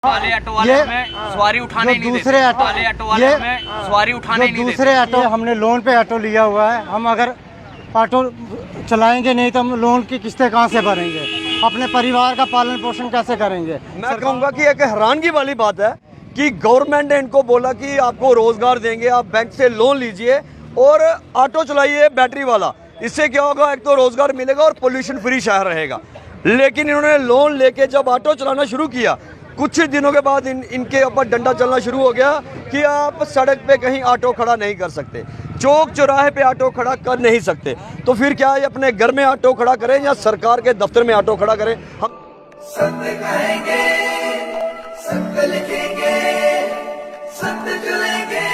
वाले ऑटो वाले में सवारी उठाने नहीं देते। दूसरे ऑटो वाले ऑटो वाले में सवारी उठाने नहीं देते। दूसरे ऑटो हमने लोन पे ऑटो लिया हुआ है। हम अगर ऑटो चलाएंगे नहीं तो हम लोन की किस्तें कहाँ से भरेंगे, अपने परिवार का पालन पोषण कैसे करेंगे। मैं कहूँगा कि एक हैरानगी वाली बात है कि गवर्नमेंट ने इनको बोला कि आपको रोजगार देंगे, आप बैंक से लोन लीजिए और ऑटो चलाइए बैटरी वाला। इससे क्या होगा, एक तो रोजगार मिलेगा और पोल्यूशन फ्री शहर रहेगा। लेकिन इन्होंने लोन लेके जब ऑटो चलाना शुरू किया, कुछ ही दिनों के बाद इनके ऊपर डंडा चलना शुरू हो गया कि आप सड़क पे कहीं ऑटो खड़ा नहीं कर सकते, चौक चौराहे पे ऑटो खड़ा कर नहीं सकते। तो फिर क्या है, अपने घर में ऑटो खड़ा करें या सरकार के दफ्तर में ऑटो खड़ा करें। हम सत्य कहेंगे, सत्य लिखेंगे, सत्य चलेंगे।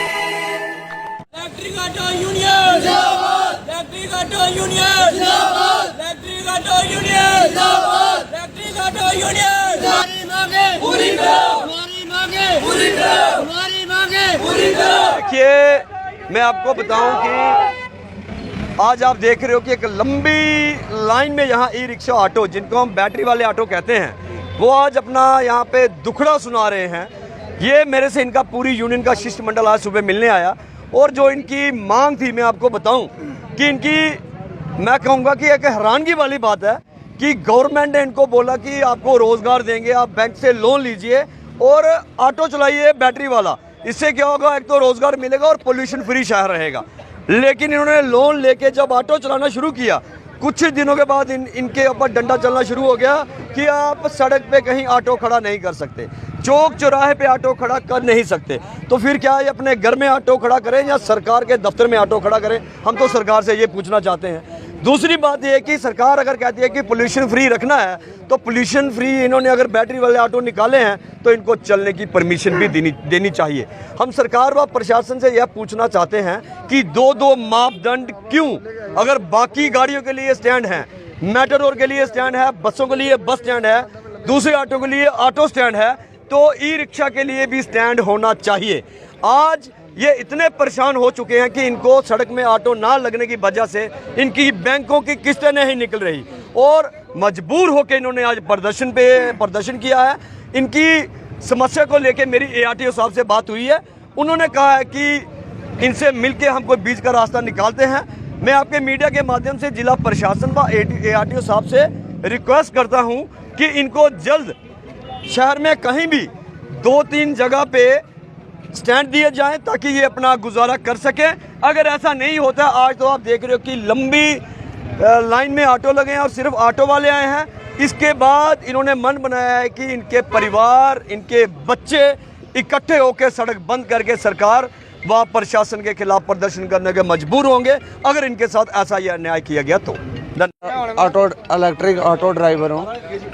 इलेक्ट्रिक ऑटो यूनियन जिंदाबाद, इलेक्ट्रिक ऑटो यूनियन जिंदाबाद, इलेक्ट्रिक ऑटो यूनियन जिंदाबाद, इलेक्ट्रिक ऑटो यूनियन। हमारी मांगे पूरी करो, हमारी मांगे पूरी करो, हमारी मांगे पूरी करो। देखिए, मैं आपको बताऊं कि आज आप देख रहे हो कि एक लंबी लाइन में यहाँ ई रिक्शा ऑटो, जिनको हम बैटरी वाले ऑटो कहते हैं, वो आज अपना यहाँ पे दुखड़ा सुना रहे हैं। ये मेरे से इनका पूरी यूनियन का शिष्टमंडल आज सुबह मिलने आया और जो इनकी मांग थी, मैं आपको बताऊं कि इनकी, मैं कहूँगा कि एक हैरानगी वाली बात है कि गवर्नमेंट ने इनको बोला कि आपको रोजगार देंगे, आप बैंक से लोन लीजिए और ऑटो चलाइए बैटरी वाला। इससे क्या होगा, एक तो रोजगार मिलेगा और पोल्यूशन फ्री शहर रहेगा। लेकिन इन्होंने लोन लेके जब ऑटो चलाना शुरू किया, कुछ ही दिनों के बाद इनके ऊपर डंडा चलना शुरू हो गया कि आप सड़क पे कहीं ऑटो खड़ा नहीं कर सकते, चौक चौराहे पे ऑटो खड़ा कर नहीं सकते। तो फिर क्या है, अपने घर में ऑटो खड़ा करें या सरकार के दफ्तर में ऑटो खड़ा करें। हम तो सरकार से ये पूछना चाहते हैं। दूसरी बात यह है कि सरकार अगर कहती है कि पोल्यूशन फ्री रखना है, तो पोल्यूशन फ्री इन्होंने अगर बैटरी वाले ऑटो निकाले हैं तो इनको चलने की परमिशन भी देनी चाहिए। हम सरकार व प्रशासन से यह पूछना चाहते हैं कि दो मापदंड क्यों? अगर बाकी गाड़ियों के लिए स्टैंड है, मेट्रो के लिए स्टैंड है, बसों के लिए बस स्टैंड है, दूसरे ऑटो के लिए ऑटो स्टैंड है, तो ई रिक्शा के लिए भी स्टैंड होना चाहिए। आज ये इतने परेशान हो चुके हैं कि इनको सड़क में ऑटो ना लगने की वजह से इनकी बैंकों की किस्तें नहीं निकल रही और मजबूर होकर इन्होंने आज प्रदर्शन किया है। इनकी समस्या को लेकर मेरी ARTO साहब से बात हुई है। उन्होंने कहा है कि इनसे मिलके हम कोई बीच का रास्ता निकालते हैं। मैं आपके मीडिया के माध्यम से जिला प्रशासन व ARTO साहब से रिक्वेस्ट करता हूँ कि इनको जल्द शहर में कहीं भी 2-3 जगह पे स्टैंड दिए जाएं ताकि ये अपना गुजारा कर सकें। अगर ऐसा नहीं होता, आज तो आप देख रहे हो कि लंबी लाइन में ऑटो लगे हैं और सिर्फ ऑटो वाले आए हैं। इसके बाद इन्होंने मन बनाया है कि इनके परिवार, इनके बच्चे इकट्ठे होकर सड़क बंद करके सरकार व प्रशासन के खिलाफ प्रदर्शन करने के मजबूर होंगे अगर इनके साथ ऐसा यह अन्याय किया गया तो। ऑटो इलेक्ट्रिक ऑटो ड्राइवर हूँ।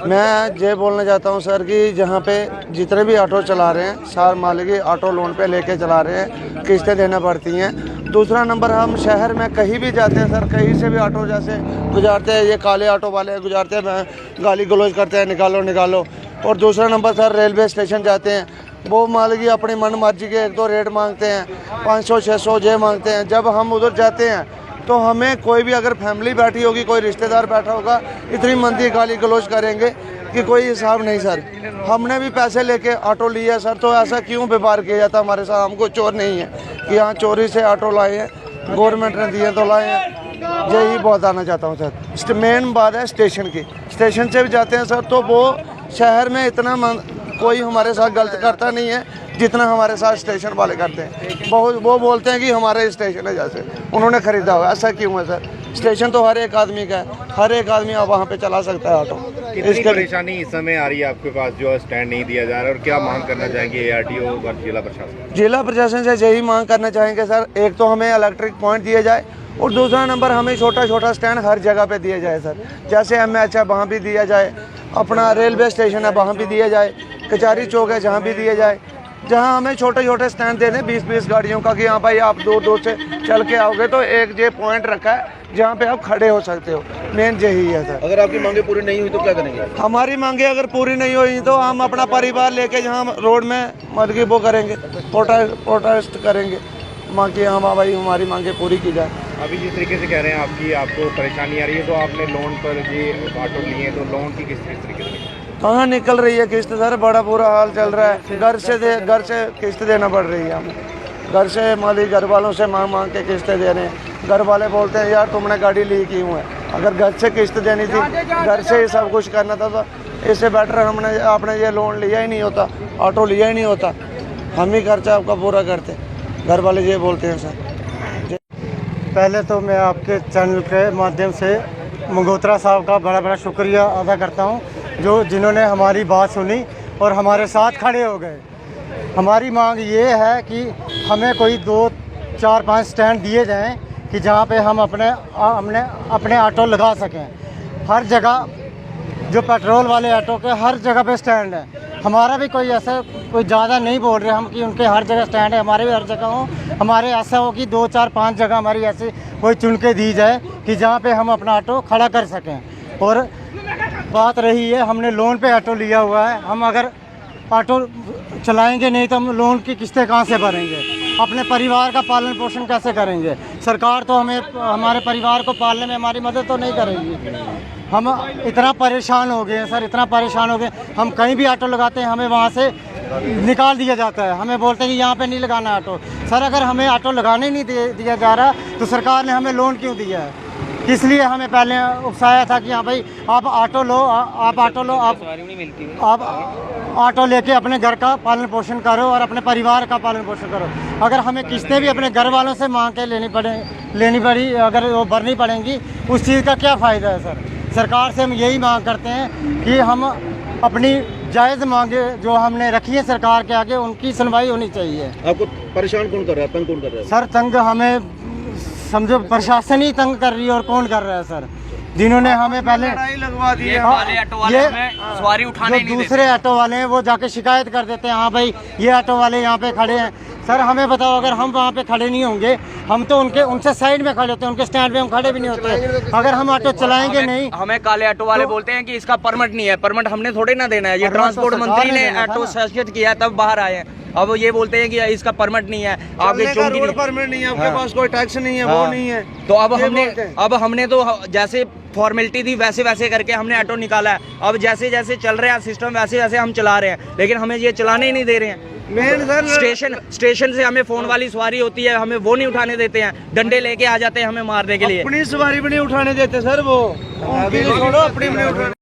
मैं ये बोलना चाहता हूँ सर कि जहाँ पे जितने भी ऑटो चला रहे हैं, सार मालिक ऑटो लोन पे लेके चला रहे हैं, किस्तें देना पड़ती हैं। दूसरा नंबर, हम शहर में कहीं भी जाते हैं सर, कहीं से भी ऑटो जैसे गुजारते हैं, ये काले ऑटो वाले गुजारते हैं, गाली गलौज करते हैं, निकालो निकालो। और दूसरा नंबर सर, रेलवे स्टेशन जाते हैं, वो मालिक अपनी मन मर्जी के 1-2 रेट मांगते हैं, 500-600 ये मांगते हैं। जब हम उधर जाते हैं तो हमें कोई भी, अगर फैमिली बैठी होगी, कोई रिश्तेदार बैठा होगा, इतनी मंदी गाली गलौज करेंगे कि कोई हिसाब नहीं सर। हमने भी पैसे लेके ऑटो लिया सर, तो ऐसा क्यों व्यवहार किया जाता हमारे साथ? हमको चोर नहीं है कि हाँ चोरी से ऑटो लाए हैं, गवर्नमेंट ने दिए तो लाए हैं। यही बहुत आना चाहता हूँ सर। मेन बात है स्टेशन की, स्टेशन से भी जाते हैं सर, तो वो शहर में इतना कोई हमारे साथ गलत करता नहीं है जितना हमारे साथ स्टेशन वाले करते हैं। बहुत वो बोलते हैं कि हमारे स्टेशन है, जैसे उन्होंने खरीदा हुआ। ऐसा क्यों है सर? स्टेशन तो हर एक आदमी का है, हर एक आदमी अब वहाँ पे चला सकता है ऑटो। कितनी परेशानी इस समय आ रही है आपके पास जो स्टैंड नहीं दिया जा रहा है, और क्या मांग करना चाहेंगे ARTO और जिला प्रशासन? जिला प्रशासन से यही मांग करना चाहेंगे सर, एक तो हमें इलेक्ट्रिक पॉइंट दिए जाए और दूसरा नंबर हमें छोटा छोटा स्टैंड हर जगह पे दिया जाए सर। जैसे MH है वहाँ भी दिया जाए, अपना रेलवे स्टेशन है वहाँ भी दिया जाए, कचहरी चौक है जहाँ भी दिया जाए, जहाँ हमें छोटे छोटे स्टैंड दे दें 20-20 गाड़ियों का कि हाँ भाई आप दूर से चल के आओगे तो एक ये पॉइंट रखा है जहाँ पे आप खड़े हो सकते हो। मेन यही है सर। अगर आपकी मांगे पूरी नहीं हुई तो क्या करेंगे? हमारी मांगे अगर पूरी नहीं हुई तो हम अपना परिवार लेके जहाँ रोड में मतलब वो करेंगे, प्रोटेस्ट करेंगे, माँ की हाँ भाई हमारी मांगे पूरी की जाए। अभी जिस तरीके से कह रहे हैं आपको परेशानी आ रही है, तो आपने लोन पर ये ऑटो लिए, तो लोन की किस तरीके से? कहाँ निकल रही है किस्त सर, बड़ा बुरा हाल चल रहा है। घर से किस्त देना पड़ रही है हमें, घर से मालिक घर वालों से मांग मांग के किस्तें दे रहे हैं। घर वाले बोलते हैं यार तुमने गाड़ी ली क्यों है, अगर घर से किस्त देनी थी, घर से ही सब कुछ करना था, तो इससे बेटर हमने आपने ये लोन लिया ही नहीं होता, ऑटो लिया ही नहीं होता, हम ही खर्चा आपका पूरा करते। घर वाले ये बोलते हैं सर। पहले तो मैं आपके चैनल के माध्यम से मंगोत्रा साहब का बड़ा बड़ा शुक्रिया अदा करता हूं, जो जिन्होंने हमारी बात सुनी और हमारे साथ खड़े हो गए। हमारी मांग ये है कि हमें कोई 2, 4, 5 स्टैंड दिए जाएं कि जहां पे हम अपने ऑटो लगा सकें। हर जगह जो पेट्रोल वाले ऑटो के हर जगह पे स्टैंड है। हमारा भी कोई ऐसा कोई ज़्यादा नहीं बोल रहे हम कि उनके हर जगह स्टैंड है, हमारे भी हर जगह हो। हमारे ऐसा हो कि 2, 4, 5 जगह हमारी ऐसी कोई चुन के दी जाए कि जहाँ पे हम अपना ऑटो खड़ा कर सकें। और बात रही है, हमने लोन पे ऑटो लिया हुआ है, हम अगर ऑटो चलाएंगे नहीं तो हम लोन की किस्तें कहाँ से भरेंगे, अपने परिवार का पालन पोषण कैसे करेंगे। सरकार तो हमें हमारे परिवार को पालने में हमारी मदद तो नहीं करेगी। हम इतना परेशान हो गए हैं सर, इतना परेशान हो गए, हम कहीं भी ऑटो लगाते हैं हमें वहाँ से निकाल दिया जाता है, हमें बोलते हैं कि यहाँ पे नहीं लगाना ऑटो। सर अगर हमें ऑटो लगाने नहीं दिया जा रहा तो सरकार ने हमें लोन क्यों दिया है? इसलिए हमें पहले उकसाया था कि हाँ भाई आप ऑटो लो, आप ऑटो लेके अपने घर का पालन पोषण करो और अपने परिवार का पालन पोषण करो। अगर हमें किस्तें भी अपने घर वालों से मांग के लेनी पड़ी, अगर वो भरनी पड़ेंगी, उस चीज़ का क्या फ़ायदा है सर? सरकार से हम यही मांग करते हैं कि हम अपनी जायज़ मांगे जो हमने रखी है सरकार के आगे, उनकी सुनवाई होनी चाहिए। आपको परेशान कौन कर रहा है, तंग कौन कर रहा है? सर तंग हमें समझो प्रशासन ही तंग कर रही है, और कौन कर रहा है सर? जिन्होंने हमें पहले लगवा दी है। वाले ऑटो वाले हमें सवारी उठाने जो नहीं देते। दूसरे ऑटो वाले हैं वो जाके शिकायत कर देते हैं, हाँ भाई ये ऑटो वाले यहाँ पे खड़े हैं। सर हमें बताओ, अगर हम वहाँ पे खड़े नहीं होंगे, हम तो उनसे साइड में खड़े होते हैं, उनके स्टैंड पे हम खड़े भी नहीं होते। अगर हम ऑटो चलाएंगे नहीं, हमें काले ऑटो वाले बोलते हैं कि इसका परमिट नहीं है। परमिट हमने थोड़े ना देना है, ये ट्रांसपोर्ट मंत्री ने ऑटो सजेस्ट किया तब बाहर आए हैं। अब ये बोलते हैं कि इसका परमिट नहीं है, आपके चौकी रोड परमिट नहीं है, आपके पास कोई टैक्स नहीं है, वो नहीं है। तो अब हमने तो जैसे फॉर्मेलिटी थी वैसे वैसे करके हमने ऑटो निकाला है। अब जैसे जैसे चल रहे हैं सिस्टम वैसे वैसे हम चला रहे हैं, लेकिन हमें ये चलाने ही नहीं दे रहे हैं। मेन सर स्टेशन से हमें फोन वाली सवारी होती है, हमें वो नहीं उठाने देते हैं, डंडे लेके आ जाते हैं हमें मारने के लिए। अपनी सवारी भी नहीं उठाने देते सर, वो छोड़ो अपनी भी नहीं उठाने।